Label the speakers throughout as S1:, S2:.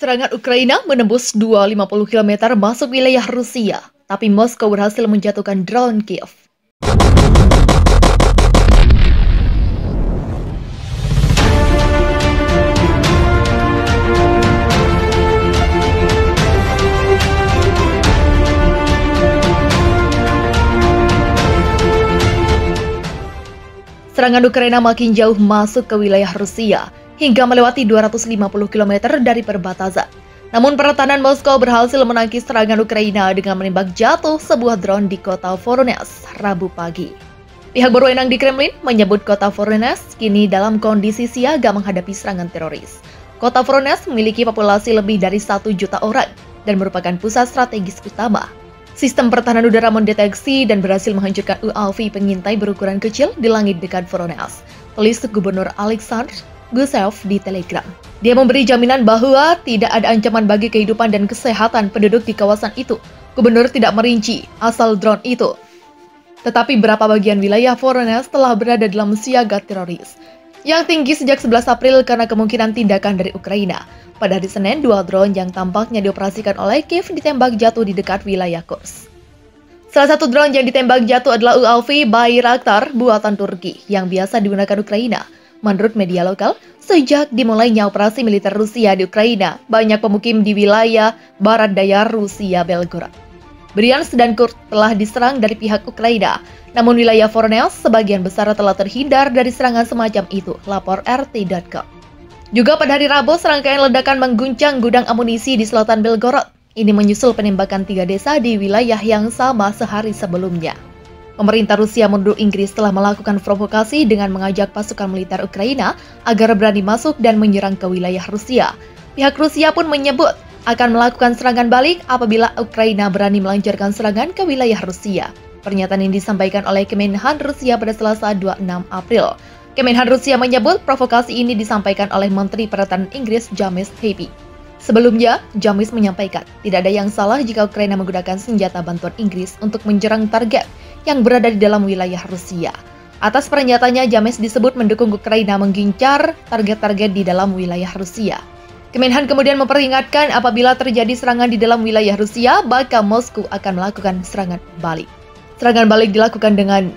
S1: Serangan Ukraina menembus 250 km masuk wilayah Rusia, tapi Moskow berhasil menjatuhkan drone Kiev. Serangan Ukraina makin jauh masuk ke wilayah Rusia, hingga melewati 250 km dari perbatasan. Namun pertahanan Moskow berhasil menangkis serangan Ukraina dengan menembak jatuh sebuah drone di kota Voronezh, Rabu pagi. Pihak berwenang di Kremlin menyebut kota Voronezh kini dalam kondisi siaga menghadapi serangan teroris. Kota Voronezh memiliki populasi lebih dari 1 juta orang dan merupakan pusat strategis utama. Sistem pertahanan udara mendeteksi dan berhasil menghancurkan UAV pengintai berukuran kecil di langit dekat Voronezh, tulis Gubernur Alexander Gusev di Telegram. Dia memberi jaminan bahwa tidak ada ancaman bagi kehidupan dan kesehatan penduduk di kawasan itu. Gubernur tidak merinci asal drone itu. Tetapi berapa bagian wilayah Voronezh telah berada dalam siaga teroris yang tinggi sejak 11 April karena kemungkinan tindakan dari Ukraina. Pada hari Senin, 2 drone yang tampaknya dioperasikan oleh Kiev ditembak jatuh di dekat wilayah Kursk. Salah satu drone yang ditembak jatuh adalah UAV Bayraktar buatan Turki yang biasa digunakan Ukraina. Menurut media lokal, sejak dimulainya operasi militer Rusia di Ukraina, banyak pemukim di wilayah barat daya Rusia Belgorod, Bryansk dan Kursk telah diserang dari pihak Ukraina. Namun wilayah Voronezh sebagian besar telah terhindar dari serangan semacam itu, lapor RT.com. Juga pada hari Rabu, serangkaian ledakan mengguncang gudang amunisi di selatan Belgorod. Ini menyusul penembakan 3 desa di wilayah yang sama sehari sebelumnya. Pemerintah Rusia menuduh Inggris telah melakukan provokasi dengan mengajak pasukan militer Ukraina agar berani masuk dan menyerang ke wilayah Rusia. Pihak Rusia pun menyebut akan melakukan serangan balik apabila Ukraina berani melancarkan serangan ke wilayah Rusia. Pernyataan ini disampaikan oleh Kemenhan Rusia pada Selasa 26 April. Kemenhan Rusia menyebut provokasi ini disampaikan oleh Menteri Pertahanan Inggris James Heappey. Sebelumnya, James menyampaikan tidak ada yang salah jika Ukraina menggunakan senjata bantuan Inggris untuk menyerang target yang berada di dalam wilayah Rusia. Atas pernyataannya, James disebut mendukung Ukraina menggincar target-target di dalam wilayah Rusia. Kemenhan kemudian memperingatkan apabila terjadi serangan di dalam wilayah Rusia, maka Moskow akan melakukan serangan balik. Serangan balik dilakukan dengan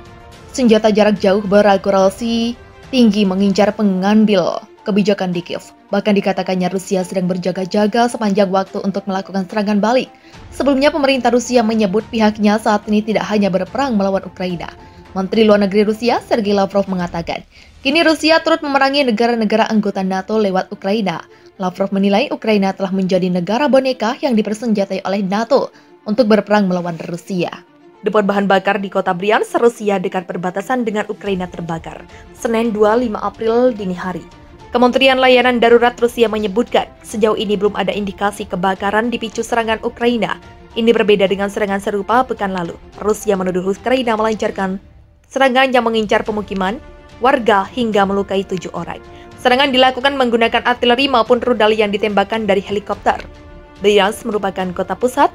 S1: senjata jarak jauh berakurasi tinggi mengincar pengambil kebijakan di Kiev. Bahkan dikatakannya Rusia sedang berjaga-jaga sepanjang waktu untuk melakukan serangan balik. Sebelumnya pemerintah Rusia menyebut pihaknya saat ini tidak hanya berperang melawan Ukraina. Menteri Luar Negeri Rusia, Sergei Lavrov mengatakan, kini Rusia turut memerangi negara-negara anggota NATO lewat Ukraina. Lavrov menilai Ukraina telah menjadi negara boneka yang dipersenjatai oleh NATO untuk berperang melawan Rusia. Depot bahan bakar di kota Bryansk, Rusia dekat perbatasan dengan Ukraina terbakar Senin 25 April dini hari. Kementerian Layanan Darurat Rusia menyebutkan sejauh ini belum ada indikasi kebakaran dipicu serangan Ukraina. Ini berbeda dengan serangan serupa pekan lalu. Rusia menuduh Ukraina melancarkan serangan yang mengincar pemukiman warga hingga melukai 7 orang. Serangan dilakukan menggunakan artileri maupun rudal yang ditembakkan dari helikopter. Bryansk merupakan kota pusat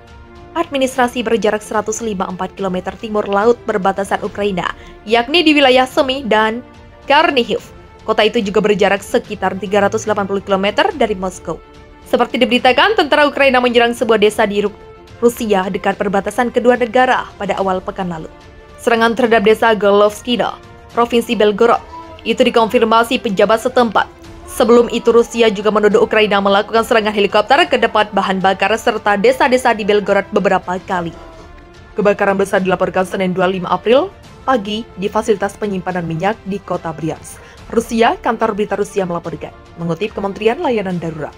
S1: administrasi berjarak 154 km timur laut berbatasan Ukraina, yakni di wilayah Sumi dan Chernihiv. Kota itu juga berjarak sekitar 380 km dari Moskow. Seperti diberitakan, tentara Ukraina menyerang sebuah desa di Rusia dekat perbatasan kedua negara pada awal pekan lalu. Serangan terhadap desa Golovskina, Provinsi Belgorod, itu dikonfirmasi pejabat setempat. Sebelum itu Rusia juga menuduh Ukraina melakukan serangan helikopter ke depot bahan bakar serta desa-desa di Belgorod beberapa kali. Kebakaran besar dilaporkan Senin 25 April pagi di fasilitas penyimpanan minyak di kota Bryansk. Rusia, kantor berita Rusia melaporkan, mengutip Kementerian Layanan Darurat.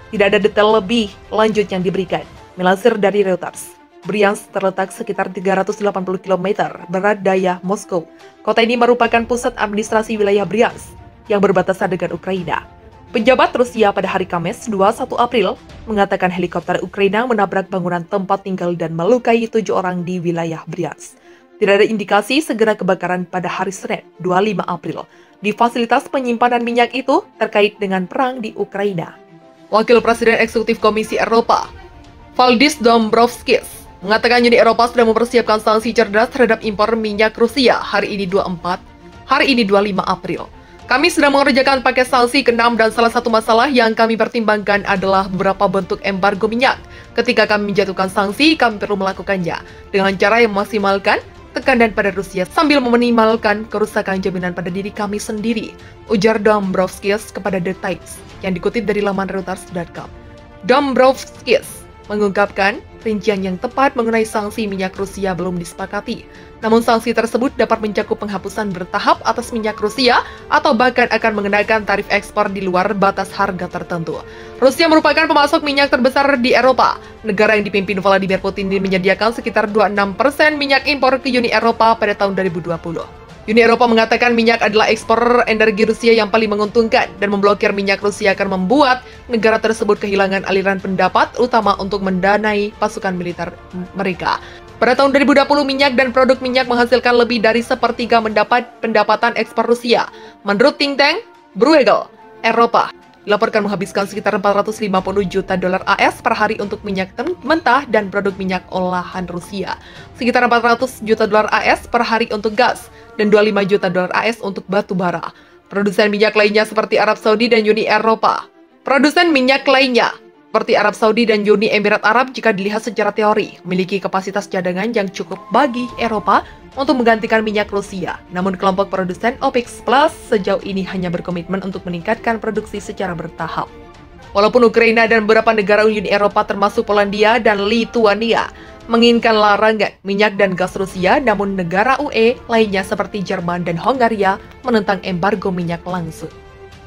S1: Tidak ada detail lebih lanjut yang diberikan. Melansir dari Reuters, Bryansk terletak sekitar 380 km barat daya Moskow. Kota ini merupakan pusat administrasi wilayah Bryansk yang berbatasan dengan Ukraina. Pejabat Rusia pada hari Kamis 21 April mengatakan helikopter Ukraina menabrak bangunan tempat tinggal dan melukai 7 orang di wilayah Bryansk. Tidak ada indikasi segera kebakaran pada hari Senin 25 April di fasilitas penyimpanan minyak itu terkait dengan perang di Ukraina. Wakil Presiden Eksekutif Komisi Eropa, Valdis Dombrovskis, mengatakan Uni Eropa sedang mempersiapkan sanksi cerdas terhadap impor minyak Rusia hari ini 25 April.
S2: Kami sedang mengerjakan paket sanksi ke-6 dan salah satu masalah yang kami pertimbangkan adalah beberapa bentuk embargo minyak. Ketika kami menjatuhkan sanksi, kami perlu melakukannya dengan cara yang memaksimalkan tekanan pada Rusia sambil meminimalkan kerusakan jaminan pada diri kami sendiri, ujar Dombrovskis kepada The Times yang dikutip dari laman Reuters.com. Dombrovskis mengungkapkan rincian yang tepat mengenai sanksi minyak Rusia belum disepakati. Namun sanksi tersebut dapat mencakup penghapusan bertahap atas minyak Rusia atau bahkan akan mengenakan tarif ekspor di luar batas harga tertentu. Rusia merupakan pemasok minyak terbesar di Eropa. Negara yang dipimpin Vladimir Putin menyediakan sekitar 26% minyak impor ke Uni Eropa pada tahun 2020. Uni Eropa mengatakan minyak adalah ekspor energi Rusia yang paling menguntungkan dan memblokir minyak Rusia akan membuat negara tersebut kehilangan aliran pendapat utama untuk mendanai pasukan militer mereka. Pada tahun 2020, minyak dan produk minyak menghasilkan lebih dari sepertiga mendapat pendapatan ekspor Rusia. Menurut think tank Bruegel, Eropa dilaporkan menghabiskan sekitar 450 juta dolar AS per hari untuk minyak mentah dan produk minyak olahan Rusia, sekitar 400 juta dolar AS per hari untuk gas, dan 25 juta dolar AS untuk batu bara. Produsen minyak lainnya seperti Arab Saudi dan Uni Eropa. Produsen minyak lainnya seperti Arab Saudi dan Uni Emirat Arab jika dilihat secara teori, memiliki kapasitas cadangan yang cukup bagi Eropa untuk menggantikan minyak Rusia. Namun kelompok produsen OPEC Plus sejauh ini hanya berkomitmen untuk meningkatkan produksi secara bertahap. Walaupun Ukraina dan beberapa negara Uni Eropa termasuk Polandia dan Lituania menginginkan larangan minyak dan gas Rusia, namun negara UE lainnya seperti Jerman dan Hongaria menentang embargo minyak langsung.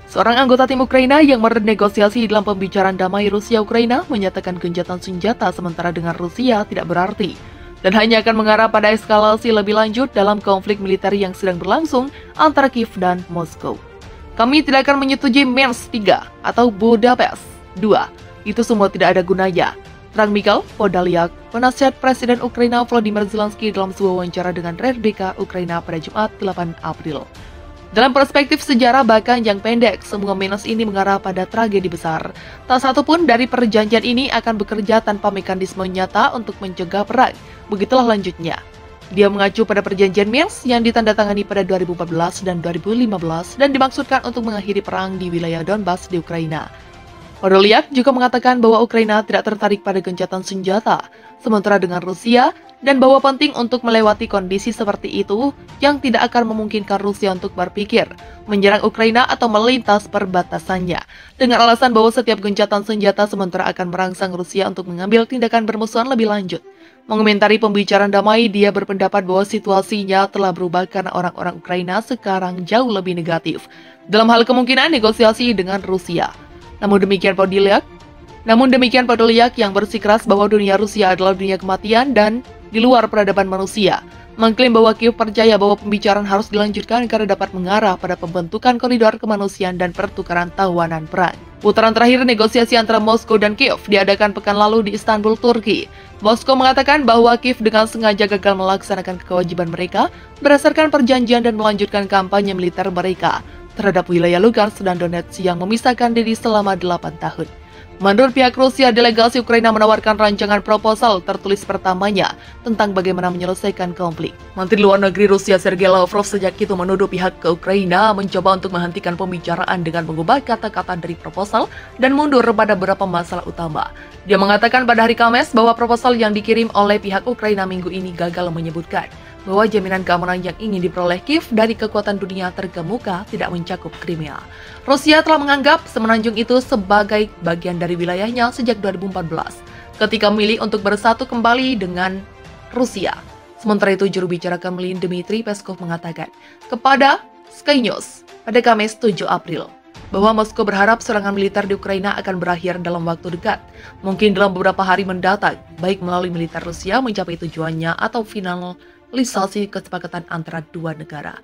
S2: Seorang anggota tim Ukraina yang bernegosiasi dalam pembicaraan damai Rusia-Ukraina menyatakan gencatan senjata sementara dengan Rusia tidak berarti dan hanya akan mengarah pada eskalasi lebih lanjut dalam konflik militer yang sedang berlangsung antara Kiev dan Moskow. Kami tidak akan menyetujui Minsk 3 atau Budapest 2. Itu semua tidak ada gunanya, terang Mikhail Podolyak, penasihat Presiden Ukraina Volodymyr Zelensky dalam sebuah wawancara dengan RBK Ukraina pada Jumat 8 April. Dalam perspektif sejarah bahkan yang pendek, semua Minsk ini mengarah pada tragedi besar. Tak satu pun dari perjanjian ini akan bekerja tanpa mekanisme nyata untuk mencegah perang. Begitulah lanjutnya. Dia mengacu pada perjanjian Minsk yang ditandatangani pada 2014 dan 2015 dan dimaksudkan untuk mengakhiri perang di wilayah Donbas di Ukraina. Podolyak juga mengatakan bahwa Ukraina tidak tertarik pada gencatan senjata, sementara dengan Rusia, dan bahwa penting untuk melewati kondisi seperti itu yang tidak akan memungkinkan Rusia untuk berpikir menyerang Ukraina atau melintas perbatasannya, dengan alasan bahwa setiap gencatan senjata sementara akan merangsang Rusia untuk mengambil tindakan bermusuhan lebih lanjut. Mengomentari pembicaraan damai, dia berpendapat bahwa situasinya telah berubah karena orang-orang Ukraina sekarang jauh lebih negatif dalam hal kemungkinan negosiasi dengan Rusia. Namun demikian Podolyak yang bersikeras bahwa dunia Rusia adalah dunia kematian dan di luar peradaban manusia, mengklaim bahwa Kiev percaya bahwa pembicaraan harus dilanjutkan karena dapat mengarah pada pembentukan koridor kemanusiaan dan pertukaran tawanan perang. Putaran terakhir negosiasi antara Moskow dan Kiev diadakan pekan lalu di Istanbul, Turki. Moskow mengatakan bahwa Kiev dengan sengaja gagal melaksanakan kewajiban mereka berdasarkan perjanjian dan melanjutkan kampanye militer mereka terhadap wilayah Lugansk dan Donetsk yang memisahkan diri selama 8 tahun. Menurut pihak Rusia, delegasi Ukraina menawarkan rancangan proposal tertulis pertamanya tentang bagaimana menyelesaikan konflik. Menteri Luar Negeri Rusia Sergei Lavrov sejak itu menuduh pihak ke Ukraina mencoba untuk menghentikan pembicaraan dengan mengubah kata-kata dari proposal dan mundur pada beberapa masalah utama. Dia mengatakan pada hari Kamis bahwa proposal yang dikirim oleh pihak Ukraina minggu ini gagal, menyebutkan bahwa jaminan keamanan yang ingin diperoleh Kiev dari kekuatan dunia terkemuka tidak mencakup Crimea. Rusia telah menganggap semenanjung itu sebagai bagian dari wilayahnya sejak 2014, ketika memilih untuk bersatu kembali dengan Rusia. Sementara itu, juru bicara Kremlin Dmitry Peskov mengatakan kepada Sky News pada Kamis 7 April bahwa Moskow berharap serangan militer di Ukraina akan berakhir dalam waktu dekat, mungkin dalam beberapa hari mendatang, baik melalui militer Rusia mencapai tujuannya atau finalisasi kesepakatan antara dua negara.